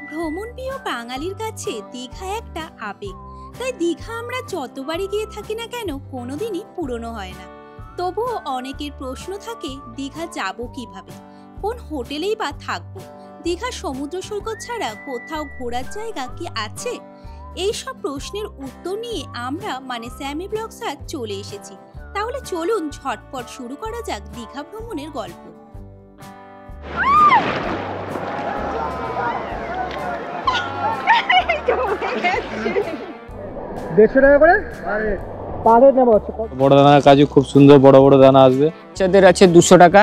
ভ্রমণ প্রিয় বাঙালির কাছে দীঘা একটা আবেগ, তাই দীঘা আমরা যতবারই গিয়ে থাকি না কেন কোনোদিনই পুরনো হয় না। তবুও অনেকের প্রশ্ন থাকে দীঘা যাব কিভাবে, কোন হোটেলেই বা থাকবো, দীঘা সমুদ্র সৈকত ছাড়া কোথাও ঘোরার জায়গা কি আছে? এই সব প্রশ্নের উত্তর নিয়ে আমরা স্যামি ব্লগস আজ চলে এসেছি। তাহলে চলুন ঝটপট শুরু করা যাক দীঘা ভ্রমণের গল্প। বড় দানা কাজু খুব সুন্দর বড় বড় দানা আসবে। বাচ্চাদের আছে 200 টাকা,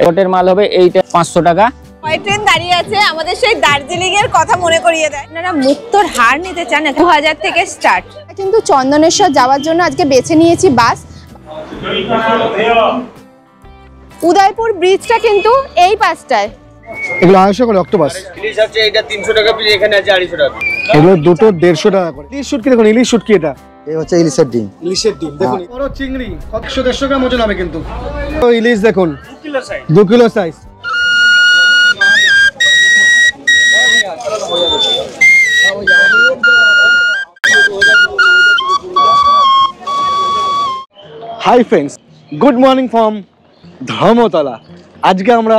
ওটের মাল হবে এইটা 500 টাকা। টয় ট্রেন দাঁড়িয়ে আছে, আমাদের সেই দার্জিলিং এর কথা মনে করিয়ে দেয়। আপনারা মুক্তোর হার নিতে চান 2000 থেকে স্টার্ট। কিন্তু চন্দনেশ্বর যাওয়ার জন্য আজকে বেছে নিয়েছি বাস। উদয়পুর ব্রিজটা কিন্তু এই পাশটায়। এগুলো 250 করে অক্টোপাস। ইলিশ আছে এটা 300 টাকা পিস, এখানে আছে 250 টাকা। এগুলো দুটো 150 টাকা করে। ইলিশ শুটকি দেখুন, ইলিশ শুটকি এটা। এই হচ্ছে ইলিশের ডিম। ইলিশের ডিম দেখুন, বড় চিংড়ি 100-150 গ্রাম ওজন হবে কিন্তু। ইলিশ দেখুন 2 kilo size. Hi friends, good morning from Dharmatala. আজকে আমরা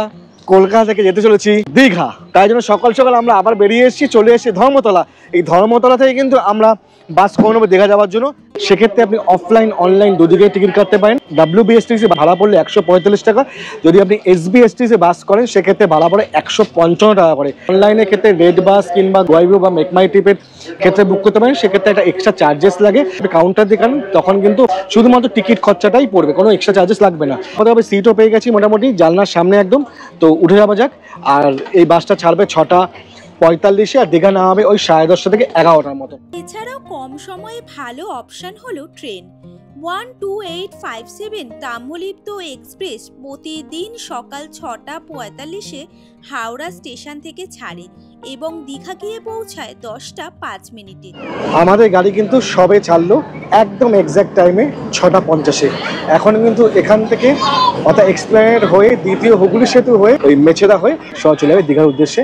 কলকাতা থেকে যেতে চলেছি দীঘা, তাই জন্য সকাল সকাল আমরা আবার বেরিয়ে এসেছি, চলে এসেছি ধর্মতলা। এই ধর্মতলা থেকে কিন্তু আমরা বাস করে নেবো দীঘা যাওয়ার জন্য। সেক্ষেত্রে আপনি অফলাইন অনলাইন দুদিকে টিকিট কাটতে পারেন। WBSTC ভাড়া পড়লে 145 টাকা, যদি আপনি SBSTC বাস করেন সেক্ষেত্রে ভাড়া পড়ে 155 টাকা করে। অনলাইনের ক্ষেত্রে রেড বাস কিংবা গোয়াইভিউ বা মেক মাই ট্রিপের ক্ষেত্রে বুক করতে পারেন, সেক্ষেত্রে একটা এক্সট্রা চার্জেস লাগে। কাউন্টার দেখান তখন কিন্তু শুধুমাত্র টিকিট খরচাটাই পড়বে, কোনো এক্সট্রা চার্জেস লাগবে না। তবে সিটও পেয়ে গেছি মোটামুটি জানলার সামনে একদম, তো উঠে যাওয়া যাক। আর এই বাসটা ছাড়বে 6:45 আর দীঘা নামাবে ওই 10:30 থেকে 11টার মতো। এছাড়াও কম সময়ে ভালো অপশন হলো ট্রেন 12857 তাম্রলিপ্ত এক্সপ্রেস প্রতিদিন সকাল 6:45-এ হাওড়া স্টেশন থেকে ছাড়ে এবং দীঘা গিয়ে পৌঁছায় 10:05। আমাদের গাড়ি কিন্তু সবে ছাড়লো একদম এক্স্যাক্ট টাইমে 6:50-এ। এখন কিন্তু এখান থেকে অর্থাৎ এক্সপ্লেনেড হয়ে দ্বিতীয় হুগলি সেতু হয়ে ওই মেছেদা হয়ে সব চলে যাবে দীঘার উদ্দেশ্যে।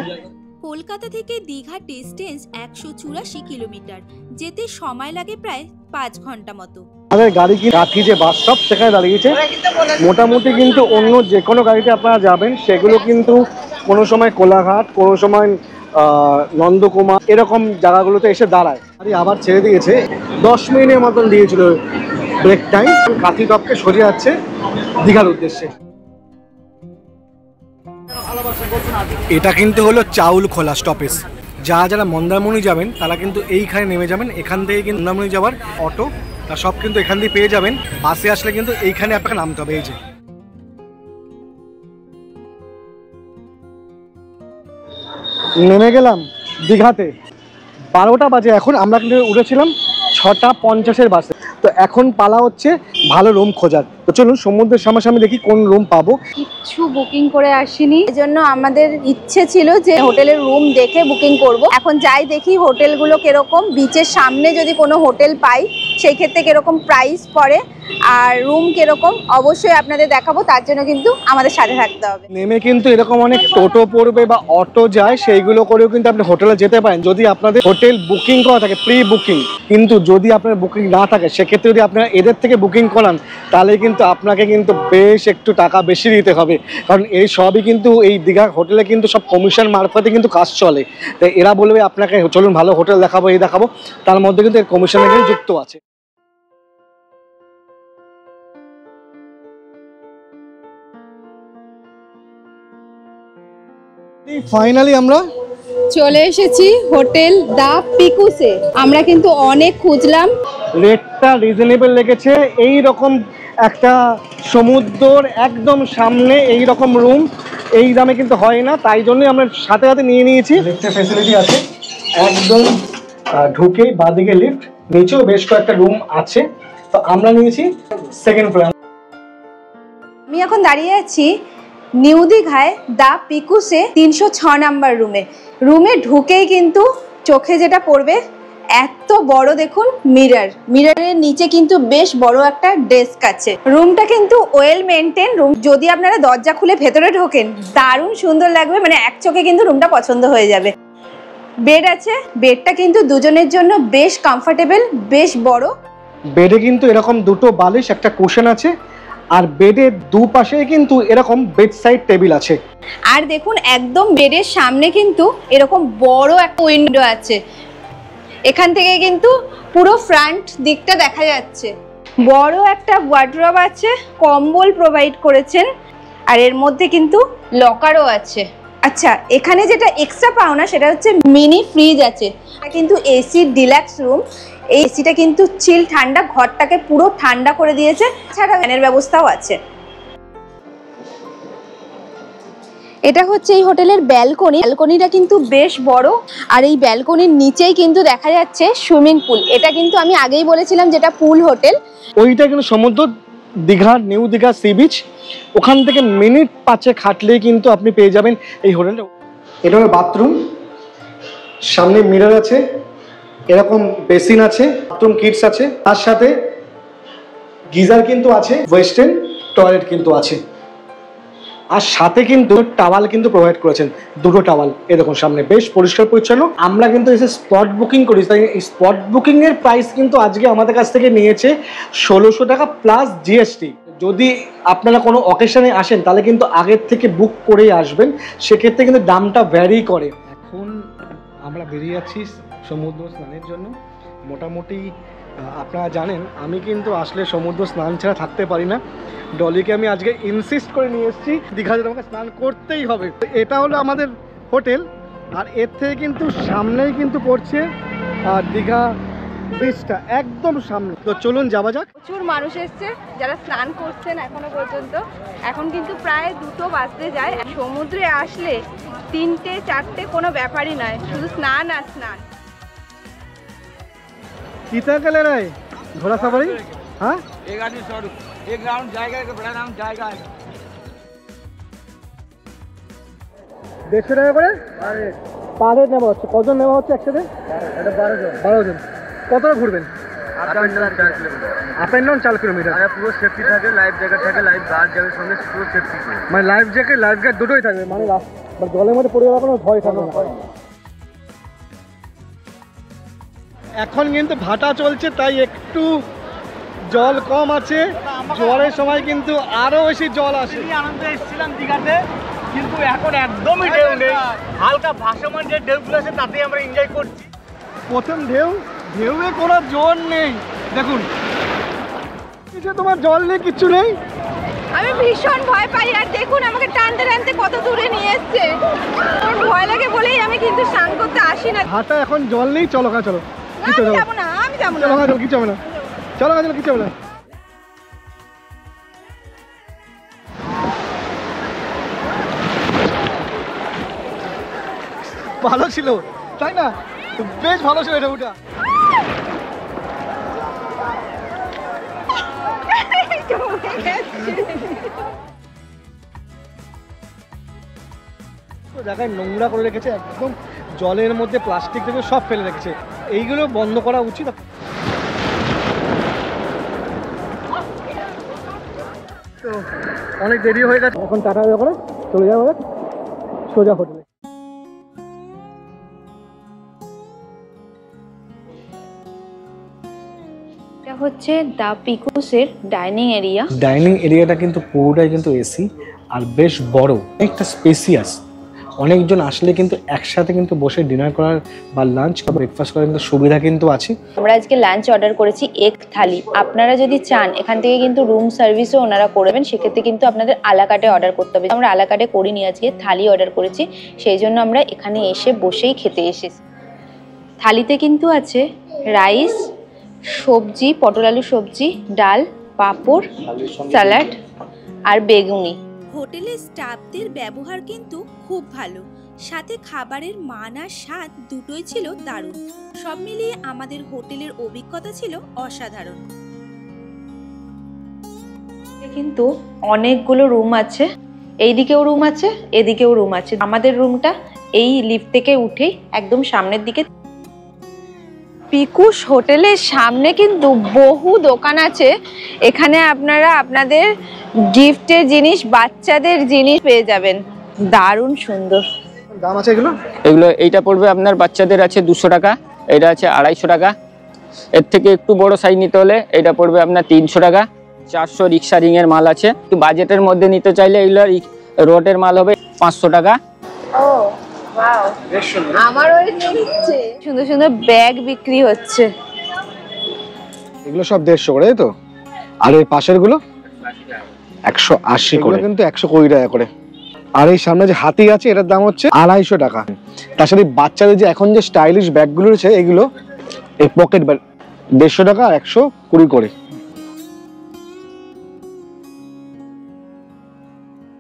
কলকাতা থেকে দীঘা ডিস্টেন্স 184 কিলোমিটার, যেতে সময় লাগে প্রায় 5 ঘন্টা মতো। আমাদের গাড়ি কি কাঠি যে বাস স্টপ সেখানে দাঁড়িয়েছে। মোটামুটি কিন্তু অন্য যে কোনো গাড়িতে আপনারা যাবেন সেগুলো কিন্তু কোনো সময় কোলাঘাট, কোনো সময় নন্দকুমার এরকম জায়গাগুলোতে এসে দাঁড়ায়। গাড়ি আবার ছেড়ে দিয়েছে, 10 মিনিটের মতন দিয়েছিল ব্রেক টাইম। কাঠি টপকে সরে যাচ্ছে দীঘার উদ্দেশ্যে। এটা কিন্তু হলো চাউল খোলা স্টপেজ। যারা মন্দারমণি যাবেন তারা কিন্তু এইখানে নেমে যাবেন। এখান থেকে কিন্তু মন্দারমণি যাওয়ার অটো সব কিন্তু এখান দিয়ে পেয়ে যাবেন। বাসে আসলে কিন্তু এইখানে আপনাকে নামতে হবে। এই যে নেমে গেলাম দীঘাতে, 12টা বাজে এখন। আমরা কিন্তু উঠেছিলাম 6:50-এর বাসে। তো এখন পালা হচ্ছে ভালো রুম খোঁজার। তো চলুন সমুদ্রের সামনাসামনি দেখি কোন রুম পাবো। কিছু বুকিং করে আসিনি, এজন্য আমাদের ইচ্ছে ছিল যে হোটেলের রুম দেখে বুকিং করব। এখন যাই দেখি হোটেলগুলো কিরকম, বিচের সামনে যদি কোনো হোটেল পাই সেই ক্ষেত্রে কিরকম প্রাইস পড়ে আর রুম কিরকম অবশ্যই আপনাদের দেখাবো। তার জন্য কিন্তু আমাদের সাথে থাকতে হবে। নেমে কিন্তু এরকম অনেক টোটো পড়বে বা অটো যায়, সেইগুলো করেও কিন্তু আপনি হোটেলে যেতে পারেন যদি আপনাদের হোটেল বুকিং করা থাকে, প্রি বুকিং। কিন্তু যদি আপনার বুকিং না থাকে সেক্ষেত্রে যদি আপনারা এদের থেকে বুকিং করান তাহলে কিন্তু আপনাকে কিন্তু বেশ একটু টাকা বেশি দিতে হবে, কারণ এই সবই কিন্তু এই দীঘা হোটেলে কিন্তু সব কমিশন মারফতে কিন্তু কাজ চলে। তাই এরা বলবে আপনাকে চলুন ভালো হোটেল দেখাবো, এই দেখাবো, তার মধ্যে কিন্তু এর কমিশনের কিন্তু যুক্ত আছে। ফাইনালি আমরা চলে এসেছি হোটেল দা পিকুসে। আমরা কিন্তু অনেক খুঁজলাম, রেটটা রিজনেবল লেগেছে। এই রকম একটা সমুদ্রর একদম সামনে এই রকম রুম এই দামে কিন্তু হয় না, তাই জন্যই আমরা সাথে সাথে নিয়ে নিয়েছি। লিফটের ফ্যাসিলিটি আছে একদম, ঢুকেই বাঁদিকে লিফট, নিচেও বেশ কয়েকটা রুম আছে। তো আমরা নিয়েছি সেকেন্ড ফ্লোর। আমি এখন দাঁড়িয়ে আছি নিউ দীঘায় দা পিকুসে 306 নাম্বার রুমে। রুমে ঢুকেই কিন্তু চোখে যেটা পড়বে এত বড় দেখুন মিররের নিচে কিন্তু বেশ বড় একটা ডেস্ক আছে। রুমটা কিন্তু ওয়েল মেনটেন রুম, যদি আপনারা দরজা খুলে ভেতরে ঢোকেন দারুণ সুন্দর লাগবে, মানে এক চোখে কিন্তু রুমটা পছন্দ হয়ে যাবে। বেড আছে, বেডটা কিন্তু দুজনের জন্য বেশ কমফোর্টেবল, বেশ বড়। বেডে কিন্তু এরকম দুটো বালিশ, একটা কুশন আছে, আর বেডের দুপাশে কিন্তু এরকম বেড সাইড টেবিল আছে। আর দেখুন একদম বেডের সামনে কিন্তু এরকম বড় একটা উইন্ডো আছে, এখান থেকে কিন্তু পুরো ফ্রন্ট দিকটা দেখা যাচ্ছে। বড় একটা ওয়ার্ডরোব আছে, কম্বল প্রোভাইড করেছেন, আর এর মধ্যে কিন্তু লকারও আছে। আচ্ছা, এখানে যেটা এক্সট্রা পাও না সেটা হচ্ছে মিনি ফ্রিজ আছে। এটা কিন্তু এসি ডিলাক্স রুম, এই এসিটা কিন্তু চিল ঠান্ডা, ঘরটাকে পুরো ঠান্ডা করে দিয়েছে। এছাড়া ফ্যানের ব্যবস্থাও আছে। এটা হচ্ছে এই হোটেলের ব্যালকনিটা কিন্তু বেশ বড়, আর এই ব্যালকনির নিচেই কিন্তু দেখা যাচ্ছে সুইমিং পুল। এটা কিন্তু আমি আগেই বলেছিলাম যেটা পুল হোটেল। ওইটা কিন্তু সমুদ্র, দীঘার নিউ দীঘা সি বিচ, ওখান থেকে মিনিট 5 হাঁটলেই কিন্তু আপনি পেয়ে যাবেন এই হোটেলটা। এটা হলো বাথরুম, সামনে মিরর আছে, এরকম বেসিন আছে, বাথরুম কিটস আছে, তার সাথে গিজার কিন্তু আছে, ওয়েস্টার্ন টয়লেট কিন্তু আছে, আর সাথে কিন্তু টাওয়াল কিন্তু প্রোভাইড করেছেন, দুটো টাওয়াল। এ দেখুন সামনে বেশ পরিষ্কার পরিচ্ছন্ন। আমরা কিন্তু এসে স্পট বুকিং করি, তাই এই স্পট বুকিং এর প্রাইস কিন্তু আজকে আমাদের কাছ থেকে নিয়েছে 1600 টাকা প্লাস জিএসটি। যদি আপনারা কোনো অকেশনে আসেন তাহলে কিন্তু আগের থেকে বুক করেই আসবেন, সেক্ষেত্রে কিন্তু দামটা ভ্যারি করে। এখন আমরা বেরিয়ে যাচ্ছি সমুদ্র স্নানের জন্য। মোটামুটি আপনারা জানেন আমি কিন্তু আসলে সমুদ্র স্নান ছাড়া থাকতে পারি না। ডলিকে আমি আজকে ইনসিস্ট করে নিয়ে এসেছি দীঘাতে তোমাকে স্নান করতেই হবে। এটা হলো আমাদের হোটেল, আর এর থেকে কিন্তু সামনেই কিন্তু পড়ছে আর দীঘা বিচটা একদম সামনে। তো চলুন যাওয়া যাক। প্রচুর মানুষ এসছে যারা স্নান করছেন এখনো পর্যন্ত। এখন কিন্তু প্রায় 2টো বাজতে যায়। সমুদ্রে আসলে 3টে 4টে কোনো ব্যাপারই নয়, শুধু স্নান আর স্নান। कितना कलर है घोड़ा सवारी? हाँ, एक आदमी 100 रुपये, एक राउंड जाएगा, एक बड़ा राउंड जाएगा। 150 টাকা করে পার হেড নেওয়া হচ্ছে। কজন নেওয়া হচ্ছে একসাথে? এটা 12 জন। কতটা ঘুরবেন? Up and down 4 kilometre. Up and down 4 kilometre. আর পুরো সেফটি থাকে, লাইফ জ্যাকেট থাকে, লাইফ গার্ড যাবে সঙ্গে, পুরো সেফটি। মানে লাইফ জ্যাকেট লাইফ গার্ড দুটোই থাকবে, মানে জলের মধ্যে পড়ে যাওয়ার কোনো ভয় থাকবে না। এখন কিন্তু ভাটা চলছে তাই একটু জল কম আছে, জলের সময় কিন্তু আরো বেশি জল আসে। আনন্দে এসেছিলাম দীঘাতে, কিন্তু এখন একদমই ঢেউ নেই, হালকা ভাসমান যে ঢেউগুলো আছে তাতেই আমরা এনজয় করছি। প্রথম ঢেউয়ে কোনো জোর নেই, দেখুন তোমার জল নেই, কিচ্ছু নেই। আমি ভীষণ ভয় পাই, আর দেখুন আমাকে টানতে টানতে কত দূরে নিয়ে এসছে। আমার ভয় লাগে বলেই আমি কিন্তু স্নান করতে আসি না। ভাটা এখন জল নেই, চলো চলো আমি যাবো না, আমি যাবো না। চলো কিছু হবে না, চলো কিছু হবে না। ভালো ছিল তাই না? বেশ ভালো ছিল এটা। ওটা জায়গায় নোংরা করে রেখেছে, একদম জলের মধ্যে প্লাস্টিক থেকে সব ফেলে রেখেছে। এইগুলো বন্ধ করা উচিত। তো অনেক দেরি হয়ে গেছে, এখন টাটা হয়ে করে চলে যাবো সোজা হোটেলে। এটা হচ্ছে দ্য পিকুসের ডাইনিং এরিয়া। ডাইনিং এরিয়াটা কিন্তু পুরোটাই কিন্তু এসি, আর বেশ বড়, অনেকটা স্পেসিয়াস। অনেকজন আসলে কিন্তু একসাথে কিন্তু বসে ডিনার করার বা লাঞ্চ বা ব্রেকফাস্ট করার কিন্তু সুবিধা কিন্তু আছে। আমরা আজকে লাঞ্চ অর্ডার করেছি এগ থালি। আপনারা যদি চান এখান থেকে কিন্তু রুম সার্ভিসও ওনারা করবেন, সেক্ষেত্রে কিন্তু আপনাদের আলাকাটে অর্ডার করতে হবে। আমরা আলাকাটে করিনি, আজকে থালি অর্ডার করেছি, সেই জন্য আমরা এখানে এসে বসেই খেতে এসেছি। থালিতে কিন্তু আছে রাইস, সবজি, পটল আলু সবজি, ডাল, পাঁপড়, স্যালাড আর বেগুনি। হোটেলের স্টাফদের ব্যবহার কিন্তু খুব ভালো, সাথে খাবারের মান আর স্বাদ দুটোই ছিল দারুণ। সব মিলিয়ে আমাদের হোটেলের অভিজ্ঞতা ছিল অসাধারণ। কিন্তু অনেকগুলো রুম আছে, এইদিকেও রুম আছে, এদিকেও রুম আছে। আমাদের রুমটা এই লিফট থেকে উঠেই একদম সামনের দিকে। পিকুশ হোটেলের সামনে কিন্তু বহু দোকান আছে। এখানে আপনারা আপনাদের গিফটের জিনিস, বাচ্চাদের জিনিস পেয়ে যাবেন। দারুণ সুন্দর। দাম আছে এগুলো? এগুলো এইটা পড়বে আপনার বাচ্চাদের আছে 200 টাকা, এটা আছে 250 টাকা। এর থেকে একটু বড় সাইজ নিতে হলে এটা পড়বে আপনার 300 টাকা। 400 রিক্সা রিং এর মাল আছে। একটু বাজেটের মধ্যে নিতে চাইলে এগুলো রোডের মাল হবে 500 টাকা। ও ওয়াও, আমারও এটা নিচ্ছে। সুন্দর সুন্দর ব্যাগ বিক্রি হচ্ছে। এগুলো সব 150 করে, তাই তো? আর এই পাশের গুলো 180 করে, কিন্তু 120 টাকা করে। আর এই সামনে যে হাতি আছে এটার দাম হচ্ছে 250 টাকা। তার সাথে বাচ্চাদের যে এখন যে স্টাইলিশ ব্যাগগুলো রয়েছে এগুলো এই পকেট ব্যাগ 150 টাকা আর 120 করে।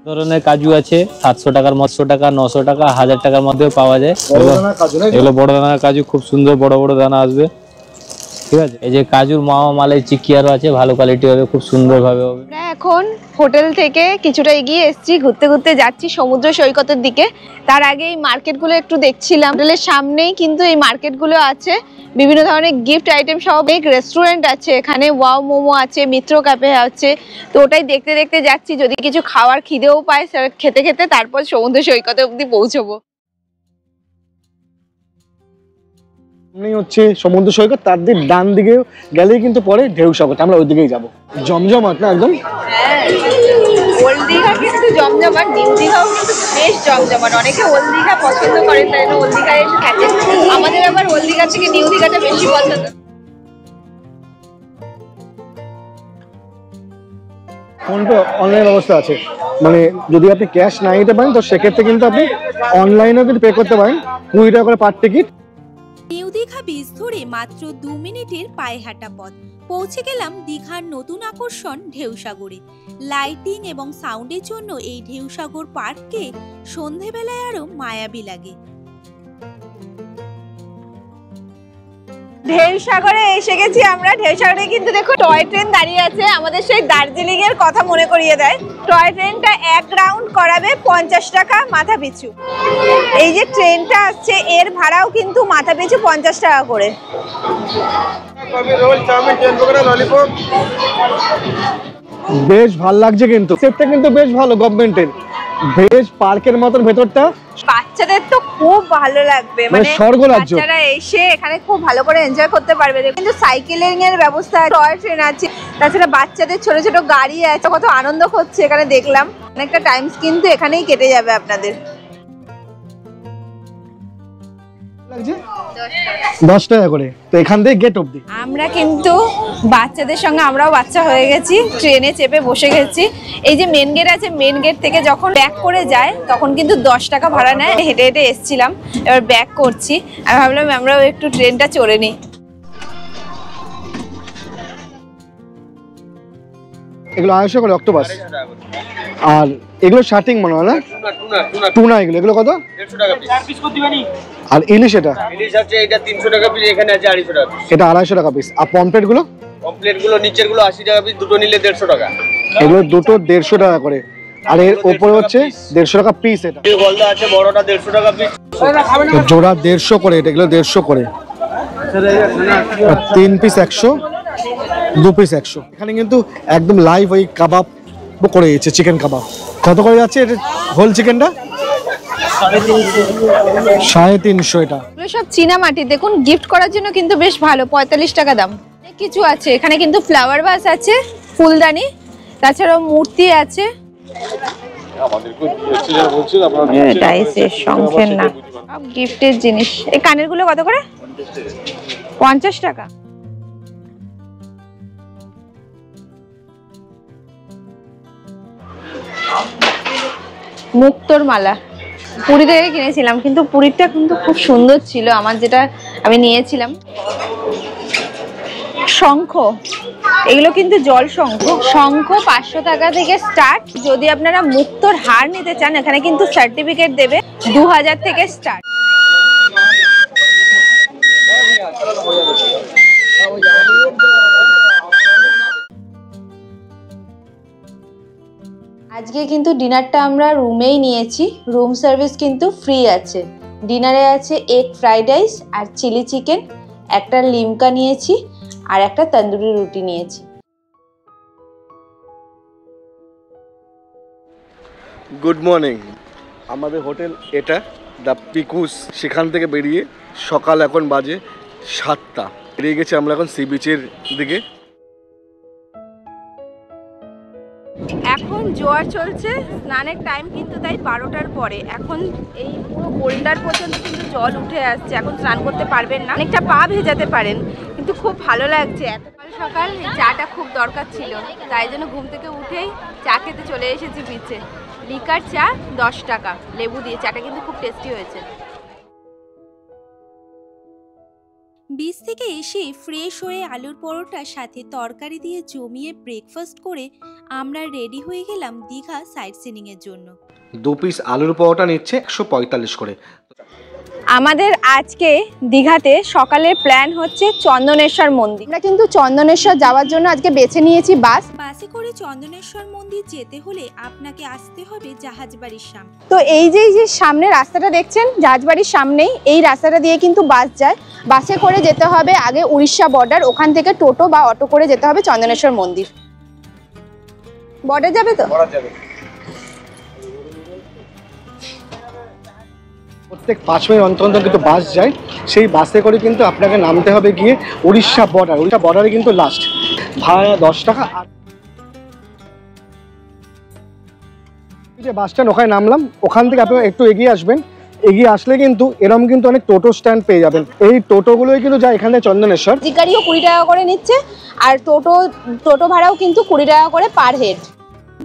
ধরনের কাজু আছে 700 টাকার, 900 টাকা, 900 টাকা, 1000 টাকার মধ্যেও পাওয়া যায়। এগুলো বড় দানার কাজু, খুব সুন্দর বড় বড় দানা আসবে, ঠিক আছে। এই যে কাজুর মাওয়া মালের চিক্কি আরও আছে, ভালো কোয়ালিটি হবে, খুব সুন্দর ভাবে হবে। আমরা এখন হোটেল থেকে কিছুটা এগিয়ে এসেছি, ঘুরতে ঘুরতে যাচ্ছি সমুদ্র সৈকতের দিকে। তার আগে এই মার্কেটগুলো একটু দেখছিলাম। হোটেলের সামনেই কিন্তু এই মার্কেটগুলো আছে, বিভিন্ন ধরনের গিফট আইটেম সহ। এক রেস্টুরেন্ট আছে এখানে, ওয়াও মোমো আছে, মিত্র ক্যাফে আছে। তো ওটাই দেখতে দেখতে যাচ্ছি, যদি কিছু খাওয়ার খিদেও পায় খেতে খেতে তারপর সমুদ্র সৈকতে অবধি পৌঁছবো। হচ্ছে সমুদ্র সৈকত, তার দিক ডান দিকে গেলেই কিন্তু পরে ঢেউ সাগর, আমরা ওই দিকেই যাবো। জমজমাট না একদম। হ্যাঁ, ওল্ড দীঘা কিন্তু জমজমাট, নিউ দীঘাও কিন্তু বেশ জমজমাট। অনেকে ওল্ড দীঘা পছন্দ করেন, তাই জন্য ওল্ড দীঘায় এসে থাকেন। আমাদের আবার ওল্ড দীঘা থেকে নিউ দীঘাটা বেশি পছন্দ। ফোনপে অনলাইন ব্যবস্থা আছে, মানে যদি আপনি ক্যাশ না নিতে পারেন তো সেক্ষেত্রে কিন্তু আপনি অনলাইনেও কিন্তু পে করতে পারেন। 20 টাকা করে পার টিকিট। নিউ দীঘা বীচ ধরে মাত্র 2 মিনিটের পায়ে হাঁটা পথ পৌঁছে গেলাম দীঘার নতুন আকর্ষণ ঢেউসাগরে। লাইটিং এবং সাউন্ডের জন্য এই ঢেউসাগর পার্ককে সন্ধেবেলায় আরো মায়াবী লাগে। ঢেউসাগরে এসে গেছি আমরা। ঢেউসাগরে কিন্তু দেখো টয় ট্রেন দাঁড়িয়ে আছে, আমাদের সেই দার্জিলিং এর কথা মনে করিয়ে দেয়। টয় ট্রেনটা 1 রাউন্ড করাবে 50 টাকা মাথা পিছু। এই যে ট্রেনটা আসছে এর ভাড়াও কিন্তু মাথা পিছু 50 টাকা করে। বেশ ভালো লাগছে, কিন্তু সেটটা কিন্তু বেশ ভালো গভর্নমেন্টের, বেশ পার্কের মতন ভেতরটা। বাচ্চাদের তো খুব ভালো লাগবে, মানে স্বর্গরাজ্য। বাচ্চারা এসে এখানে খুব ভালো করে এনজয় করতে পারবে। কিন্তু সাইকেলিং এর ব্যবস্থা, টয় ট্রেন আছে, তাছাড়া বাচ্চাদের ছোট ছোট গাড়ি আছে। কত আনন্দ করছে এখানে দেখলাম। অনেকটা টাইম কিন্তু এখানেই কেটে যাবে আপনাদের। 10 টাকা করে, তো এখান থেকে গেট অবধি। আমরা কিন্তু বাচ্চাদের সঙ্গে আমরাও বাচ্চা হয়ে গেছি, ট্রেনে চেপে বসে গেছি। এই যে মেন গেট আছে, মেন গেট থেকে যখন ব্যাক করে যায় তখন কিন্তু 10 টাকা ভাড়া নেয়। হেঁটে হেঁটে এসছিলাম, এবার ব্যাক করছি। আমি ভাবলাম আমরাও একটু ট্রেনটা চড়ে নিই। এগুলো 250 করে অক্টোপাস, আর এগুলো শার্টিং মনে হয় না, টুনা। এগুলো কত? 150 টাকা পিস। আর ইলিশ, এটা ইলিশ আছে, এটা 300 টাকা পিস, এখানে আছে 250 টাকা পিস। এটা 250 টাকা পিস। আর পমফ্রেট গুলো? কমপ্লিট গুলো নিচের গুলো 80 টাকা পিস, দুটো নিলে 150 টাকা। এগুলো দুটো 150 টাকা করে, আর এর উপরে হচ্ছে 150 টাকা পিস। এটা গলদা আছে, বড়টা 150 টাকা পিস। জোড়া 150 করে, এটা এগুলো 150 করে। 3 পিস 100, 2 পিস 100। এখানে কিন্তু একদম লাইভ ওই কাবাব করে দিয়েছে, চিকেন কাবাব। কত করে যাচ্ছে এটা হোল চিকেনটা? 350 এটা। এগুলো সব চীনা মাটি, দেখুন গিফট করার জন্য কিন্তু বেশ ভালো। 45 টাকা দাম। অনেক কিছু আছে এখানে, কিন্তু ফ্লাওয়ার ভাস আছে, ফুলদানি, তাছাড়াও মূর্তি আছে। শঙ্খের না, সব গিফটের জিনিস। এই কানের গুলো কত করে? 50 টাকা। মুক্তোর মালা পুরী থেকে কিনেছিলাম, কিন্তু পুরীটা কিন্তু খুব সুন্দর ছিল আমার, যেটা আমি নিয়েছিলাম। শঙ্খ, এগুলো কিন্তু জল শঙ্খ। শঙ্খ 500 টাকা থেকে স্টার্ট। যদি আপনারা মুক্তোর হার নিতে চান এখানে কিন্তু সার্টিফিকেট দেবে, 2000 থেকে স্টার্ট। আজকে কিন্তু ডিনারটা আমরা রুমেই নিয়েছি, রুম সার্ভিস কিন্তু ফ্রি আছে। ডিনারে আছে এগ ফ্রাইড রাইস আর চিলি চিকেন, একটা লিমকা নিয়েছি আর একটা তন্দুরি রুটি নিয়েছি। Good morning. আমাদের হোটেল এটা দ্য পিকুস, সেখান থেকে বেরিয়ে সকাল এখন বাজে 7টা। বেরিয়ে গেছি আমরা এখন সি বিচের দিকে। এখন জোয়ার চলছে, স্নানের টাইম কিন্তু তাই 12টার পরে। এখন এই পুরো বোল্ডার পর্যন্ত কিন্তু জল উঠে আসছে। এখন স্নান করতে পারবেন না, অনেকটা পা ভেজাতে পারেন, কিন্তু খুব ভালো লাগছে। এত সকাল সকাল চাটা খুব দরকার ছিল, তাই জন্য ঘুম থেকে উঠেই চা খেতে চলে এসেছি বিচে। লিকার চা 10 টাকা, লেবু দিয়ে। চাটা কিন্তু খুব টেস্টি হয়েছে। বীজ থেকে এসে ফ্রেশ হয়ে আলুর পরোটার সাথে তরকারি দিয়ে জমিয়ে ব্রেকফাস্ট করে আমরা রেডি হয়ে গেলাম দীঘা সাইট সিনিংয়ের জন্য। 2 পিস আলুর পরোটা নিচ্ছে 145 করে। আমাদের আজকে দীঘাতে সকালের প্ল্যান হচ্ছে চন্দনেশ্বর মন্দির। আমরা কিন্তু চন্দনেশ্বর যাওয়ার জন্য আজকে বেছে নিয়েছি বাস। বাসে করে চন্দনেশ্বর মন্দির যেতে হলে আপনাকে আসতে হবে জাহাজবাড়ির সামনে। তো এই যে সামনে রাস্তাটা দেখছেন, জাহাজবাড়ির সামনেই এই রাস্তাটা দিয়ে কিন্তু বাস যায়। বাসে করে যেতে হবে আগে উড়িষ্যা বর্ডার, ওখান থেকে টোটো বা অটো করে যেতে হবে চন্দনেশ্বর মন্দির। বর্ডার যাবে তো? প্রত্যেক 5 মিনিট অন্তর অন্তর কিন্তু বাস যায়। সেই বাসে করে কিন্তু আপনাকে নামতে হবে গিয়ে উড়িষ্যা বর্ডার। উড়িষ্যা বর্ডারে কিন্তু লাস্ট ভাড়া 10 টাকা। আর যে বাস স্ট্যান্ড, ওখানে নামলাম। ওখান থেকে আপনারা একটু এগিয়ে আসবেন। এগিয়ে আসলে কিন্তু এরকম কিন্তু অনেক টোটো স্ট্যান্ড পেয়ে যাবেন। এই টোটোগুলোই কিন্তু যায় এখানে চন্দনেশ্বর। জিকারিও 20 টাকা করে নিচ্ছে, আর টোটো ভাড়াও কিন্তু 20 টাকা করে পার হেড।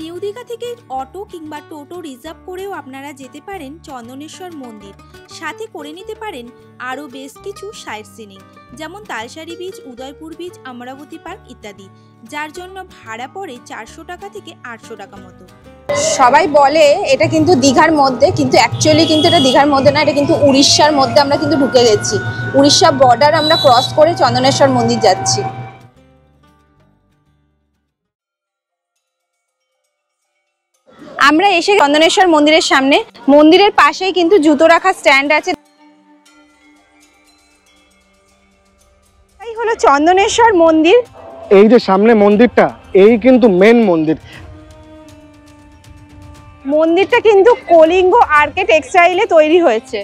নিউ দীঘা থেকে অটো কিংবা টোটো রিজার্ভ করেও আপনারা যেতে পারেন চন্দনেশ্বর মন্দির। সাথে করে নিতে পারেন আরও বেশ কিছু সাইট সিনিং, যেমন Talsari beach, Udaypur beach, Amaravati park ইত্যাদি, যার জন্য ভাড়া পড়ে 400 টাকা থেকে 800 টাকা মতো। সবাই বলে এটা কিন্তু দীঘার মধ্যে, কিন্তু অ্যাকচুয়ালি কিন্তু এটা দীঘার মধ্যে না, এটা কিন্তু উড়িষ্যার মধ্যে আমরা কিন্তু ঢুকে গেছি। উড়িষ্যা বর্ডার আমরা ক্রস করে চন্দনেশ্বর মন্দির যাচ্ছি। আমরা এসে চন্দনেশ্বর মন্দিরের সামনে। মন্দিরের পাশেই কিন্তু জুতো রাখার স্ট্যান্ড আছে। এই হলো চন্দনেশ্বর মন্দির। এই যে সামনে মন্দিরটা, এই কিন্তু মেন মন্দির। মন্দিরটা কিন্তু কলিঙ্গ আর্কিটেকচারালে তৈরি হয়েছে।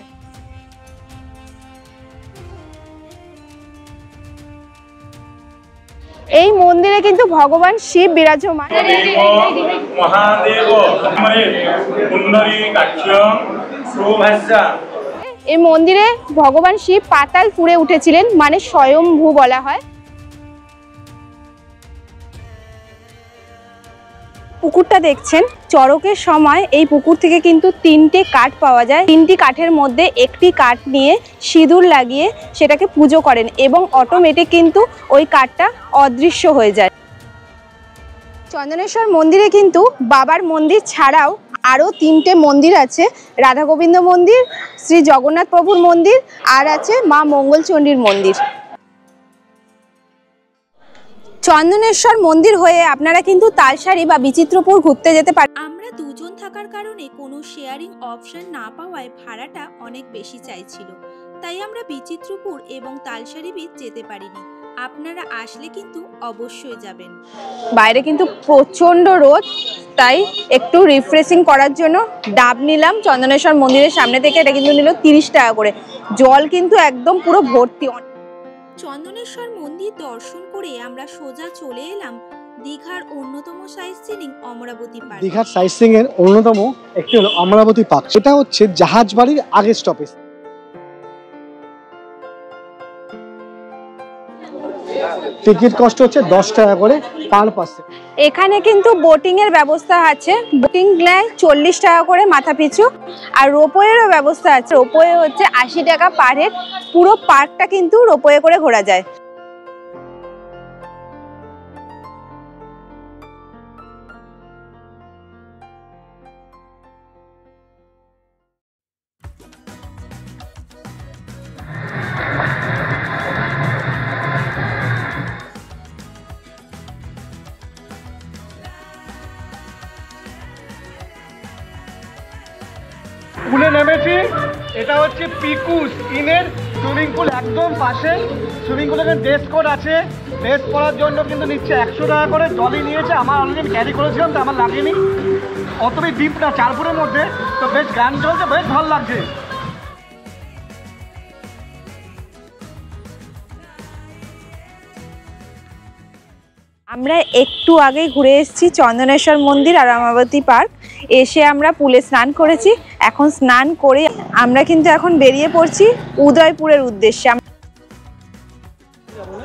এই মন্দিরে কিন্তু ভগবান শিব বিরাজমান। এই মন্দিরে ভগবান শিব পাতাল পুরে উঠেছিলেন, মানে স্বয়ম্ভু বলা হয়। পুকুরটা দেখছেন, চড়কের সময় এই পুকুর থেকে কিন্তু 3টে কাঠ পাওয়া যায়। 3টি কাঠের মধ্যে একটি কাঠ নিয়ে সিঁদুর লাগিয়ে সেটাকে পুজো করেন এবং অটোমেটিক কিন্তু ওই কাঠটা অদৃশ্য হয়ে যায়। চন্দনেশ্বর মন্দিরে কিন্তু বাবার মন্দির ছাড়াও আরও 3টে মন্দির আছে। রাধা গোবিন্দ মন্দির, শ্রী জগন্নাথ প্রভুর মন্দির, আর আছে মা মঙ্গলচণ্ডীর মন্দির। চন্দনেশ্বর মন্দির হয়ে আপনারা কিন্তু তালসারি বা বিচিত্রপুর ঘুরতে যেতে পারেন। আমরা দুজন থাকার কারণে কোনো শেয়ারিং অপশন না পাওয়ায় ভাড়াটা অনেক বেশি চাইছিল, তাই আমরা বিচিত্রপুর এবং তালসারি বিচ যেতে পারিনি। আপনারা আসলে কিন্তু অবশ্যই যাবেন। বাইরে কিন্তু প্রচন্ড রোদ, তাই একটু রিফ্রেশিং করার জন্য ডাব নিলাম চন্দনেশ্বর মন্দিরের সামনে থেকে। এটা কিন্তু নিল 30 টাকা করে। জল কিন্তু একদম পুরো ভর্তি। চন্দনেশ্বর মন্দির দর্শন করে আমরা সোজা চলে এলাম দীঘার অন্যতম সাইট সিনিং অমরাবতী পার্ক। দীঘার সাইট সিনিং এর অন্যতম একটি হলো অমরাবতী পার্ক। সেটা হচ্ছে জাহাজবাড়ির আগের স্টপেজ। টিকিট কস্ট হচ্ছে 10 টাকা করে পার পার্সন। এখানে কিন্তু বোটিং এর ব্যবস্থা আছে। বোটিং নেয় 40 টাকা করে মাথা পিছু, আর রোপওয়েরও ব্যবস্থা আছে। রোপওয়ে হচ্ছে 80 টাকা পার হেড। পুরো পার্কটা কিন্তু রোপওয়ে করে ঘোরা যায়। পুলে নেমেছি। এটা হচ্ছে পিকুস ইনের সুইমিং পুল, একদম পাশে। সুইমিং পুলের ড্রেস কোড আছে, ড্রেস পরার জন্য কিন্তু নিচ্ছে 100 টাকা করে। জলই নিয়েছে, আমার অলরেডি ক্যারি করেছিলাম তো আমার লাগেনি, অতটাই ডিপ না, 4 ফুটের মধ্যে। তো বেশ গান চলছে, বেশ ভালো লাগছে। আমরা একটু আগেই ঘুরে এসেছি চন্দনেশ্বর মন্দির আর রামাবতী পার্ক। এসে আমরা পুলে স্নান করেছি। এখন স্নান করে আমরা কিন্তু এখন বেরিয়ে পড়ছি উদয়পুরের উদ্দেশ্যে।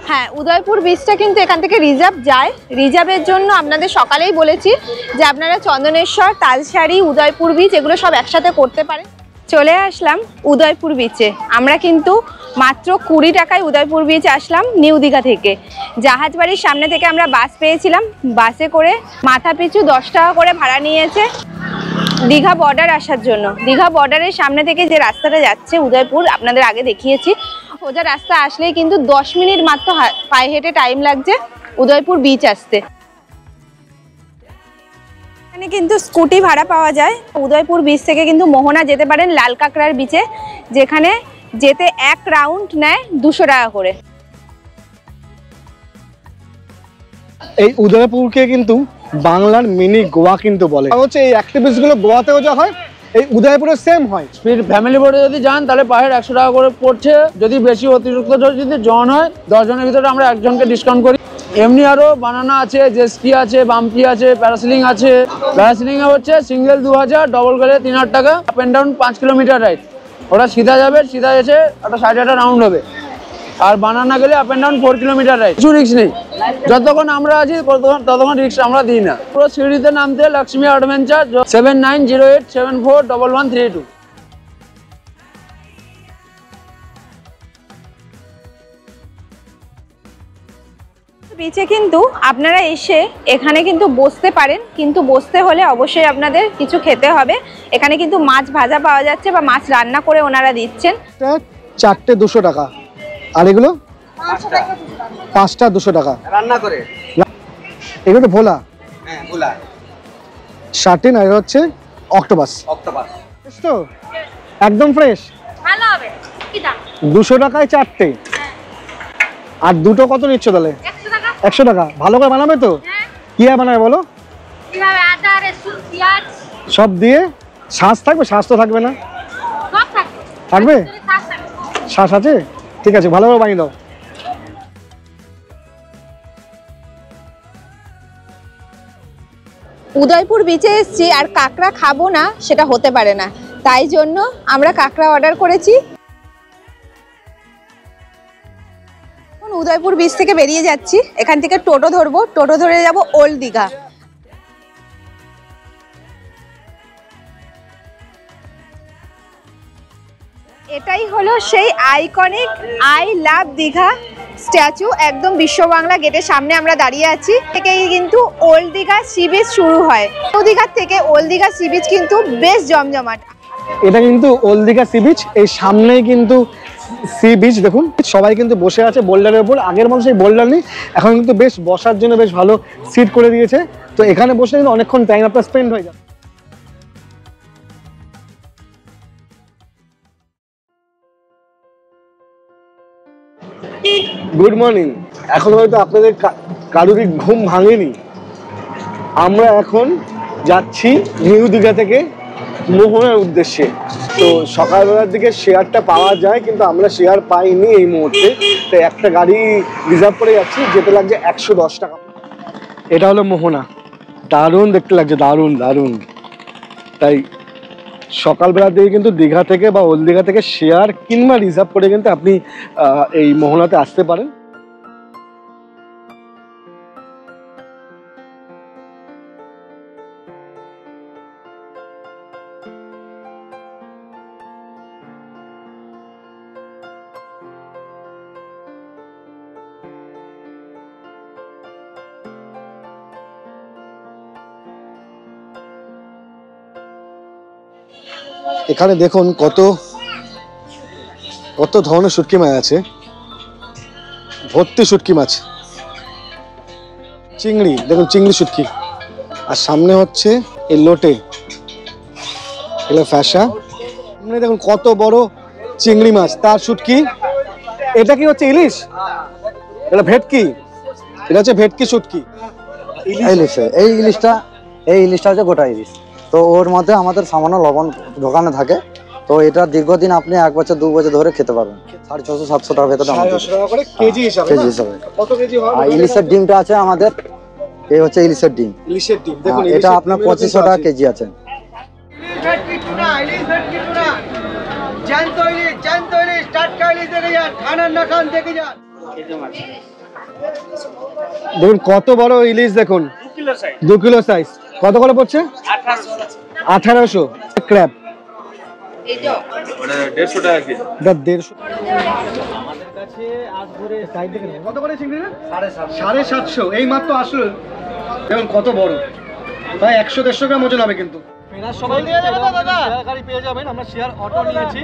হ্যাঁ, উদয়পুর বিচটা কিন্তু এখান থেকে রিজার্ভ যায়। রিজার্ভের জন্য আপনাদের সকালেই বলেছি যে আপনারা চন্দনেশ্বর, তালসারি, উদয়পুর বিচ এগুলো সব একসাথে করতে পারেন। চলে আসলাম উদয়পুর বিচে। আমরা কিন্তু মাত্র 20 টাকায় উদয়পুর বিচ আসলাম নিউ দীঘা থেকে। জাহাজ বাড়ির সামনে থেকে আমরা বাস পেয়েছিলাম, বাসে করে মাথা পিছু 10 টাকা করে ভাড়া নিয়েছে দীঘা বর্ডার আসার জন্য। দীঘা বর্ডারের সামনে থেকে যে রাস্তাটা যাচ্ছে উদয়পুর, আপনাদের আগে দেখিয়েছি, সোজা রাস্তা আসলেই কিন্তু 10 মিনিট মাত্র পায়ে হেঁটে টাইম লাগছে উদয়পুর বিচ আসতে। এখানে কিন্তু স্কুটি ভাড়া পাওয়া যায়। উদয়পুর বিচ থেকে কিন্তু মোহনা যেতে পারেন লাল কাঁকড়ার বিচে, যেখানে যেতে 1 রাউন্ড নেয় 200 টাকা করে। এই উদয়পুরকে কিন্তু বাংলার মিনি গোয়া কিন্তু বলে। হচ্ছে এই অ্যাক্টিভিটিস গুলো গোয়াতেও যা হয়, এই উদয়পুরে সেম হয়। ফ্যামিলি বোর্ডে যদি যান তাহলে পার হেড 100 টাকা করে পড়ছে। যদি বেশি অতিরিক্ত যদি জন হয় 10 জনের ভিতরে আমরা একজনকে ডিসকাউন্ট করি। এমনি আরো বানানা আছে, জেস্কি আছে, বাম্পি আছে, প্যারাসিলিং আছে। প্যারাসিলিং এ হচ্ছে সিঙ্গেল 2000, ডবল গেলে 3000 টাকা। Up and down 5 kilometre ride. ওটা সিধা যাবে, সিধা এসে একটা 60 রাউন্ড হবে। আর বানানা গেলে up and down 4 kilometre ride. কিছু রিস্ক নেই, যতক্ষণ আমরা আছি ততক্ষণ রিস্ক আমরা দিই না। পুরো সিঁড়িতে নামতে লক্ষ্মী অ্যাডভেঞ্চার 7908741132। বিচে কিন্তু আপনারা এসে এখানে কিন্তু বসতে পারেন, কিন্তু বসতে হলে অবশ্যই আপনাদের কিছু খেতে হবে। এখানে কিন্তু মাছ ভাজা পাওয়া যাচ্ছে বা মাছ রান্না করে ওনারা দিচ্ছেন। 4টে 200 টাকা, আর এগুলো 5টা 200 টাকা রান্না করে। এগুলো তো ভোলা, হ্যাঁ ভোলা। শার্টিন আর হচ্ছে অক্টোপাস। তো একদম ফ্রেশ, ভালো হবে। কি দাম? 200 টাকায় 4টে। আর দুটো কত নিচ্ছ তাহলে? 100 টাকা। 100 টাকা। ভালো করে বানাবে তো? কি বানাবে বলো? কিভাবে? আদা, রসুন, পেঁয়াজ সব দিয়ে। শ্বাস থাকবে? শ্বাস তো থাকবে না? সব থাকবে। থাকবে? শ্বাস থাকবে। শ্বাস আছে? ঠিক আছে, ভালো করে বানিয়ে দাও। উদয়পুর বিচে এসেছি আর কাঁকড়া খাবো না সেটা হতে পারে না, তাই জন্য আমরা কাঁকড়া অর্ডার করেছি। এখন উদয়পুর বিচ থেকে বেরিয়ে যাচ্ছি। এখান থেকে টোটো ধরবো, টোটো ধরে যাব ওল্ড দীঘা। এটাই হলো সেই iconic I love Digha statue. একদম বিশ্ব বাংলা গেটের সামনে আমরা দাঁড়িয়ে আছি। থেকেই কিন্তু ওল্ড দীঘা সি বিচ শুরু হয়। নিউ দীঘার থেকে ওল্ড দীঘা সি বিচ কিন্তু বেশ জমজমাট। এটা কিন্তু ওল্ড দীঘা সি বিচ, এই সামনেই কিন্তু সি বিচ। দেখুন সবাই কিন্তু বসে আছে বোল্ডারের উপর। আগের মতো সেই বোল্ডার নেই, এখন কিন্তু বেশ বসার জন্য বেশ ভালো সিট করে দিয়েছে। তো এখানে বসে কিন্তু অনেকক্ষণ টাইম আপনার স্পেন্ড হয়ে যাবে। Good morning. এখন হয়তো আপনাদের কারোরই ঘুম ভাঙেনি। আমরা এখন যাচ্ছি নিউ দীঘা থেকে মোহনার উদ্দেশ্যে। তো সকালবেলার দিকে শেয়ারটা পাওয়া যায়, কিন্তু আমরা শেয়ার পাইনি এই মুহূর্তে। তো একটা গাড়ি রিজার্ভ করে যাচ্ছি, যেতে লাগছে 110 টাকা। এটা হলো মোহনা। দারুণ দেখতে লাগছে, দারুণ দারুণ। তাই সকালবেলার দিকে কিন্তু দীঘা থেকে বা ওল্ড দীঘা থেকে শেয়ার কিংবা রিজার্ভ করে কিন্তু আপনি এই মোহনাতে আসতে পারেন। এখানে দেখুন কত কত ধরনের শুটকি মাছ আছে, ভর্তি শুটকি মাছ, চিংড়ি। দেখুন চিংড়ি শুটকি। আর সামনে হচ্ছে এই লোটে, এগুলো ফ্যাসা, সামনে দেখুন কত বড় চিংড়ি মাছ, তার শুটকি। এটা কি হচ্ছে ইলিশ? এটা ভেটকি? এটা হচ্ছে ভেটকি শুটকি। ইলিশ, এই ইলিশটা হচ্ছে গোটা ইলিশ। তো ওর মধ্যে আমাদের সামান্য লবণ ঢোকানো থাকে। তো এটা দীর্ঘদিন আপনি 1 বছর 2 বছর ধরে খেতে পারবেন। 650-700 টাকা ভেতরে কেজি হিসাবে। কত কেজি হয়? আর ইলিশের ডিমটা আছে আমাদের, এই হচ্ছে ইলিশের ডিম। ইলিশের ডিম দেখুন, এটা আপনার 2500 টাকা কেজি আছে। দেখুন কত বড় ইলিশ, দেখুন 2 কিলো সাইজ। কত করে পড়ছে? 1800। ক্র্যাব দেড়শো টাকা কেজি। কত করে চিংড়ি? 750। এই মাত্র আসলো। দেখুন কত বড়, প্রায় 100-150 গ্রাম ওজন হবে। কিন্তু সবাই নিয়ে যাবেন দাদা, গাড়ি পেয়ে যাবেন। আমরা শেয়ার অটো নিয়েছি।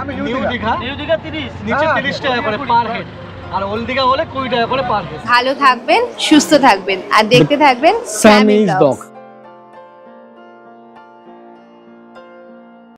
আমি নিউ দীঘা 30, নিচে 30 টাকা করে পার হেড, আর ওল্ড দীঘা হলে 20 টাকা করে পার হেড। ভালো থাকবেন, সুস্থ থাকবেন, আর দেখতে থাকবেন স্যামিজ ব্লগ।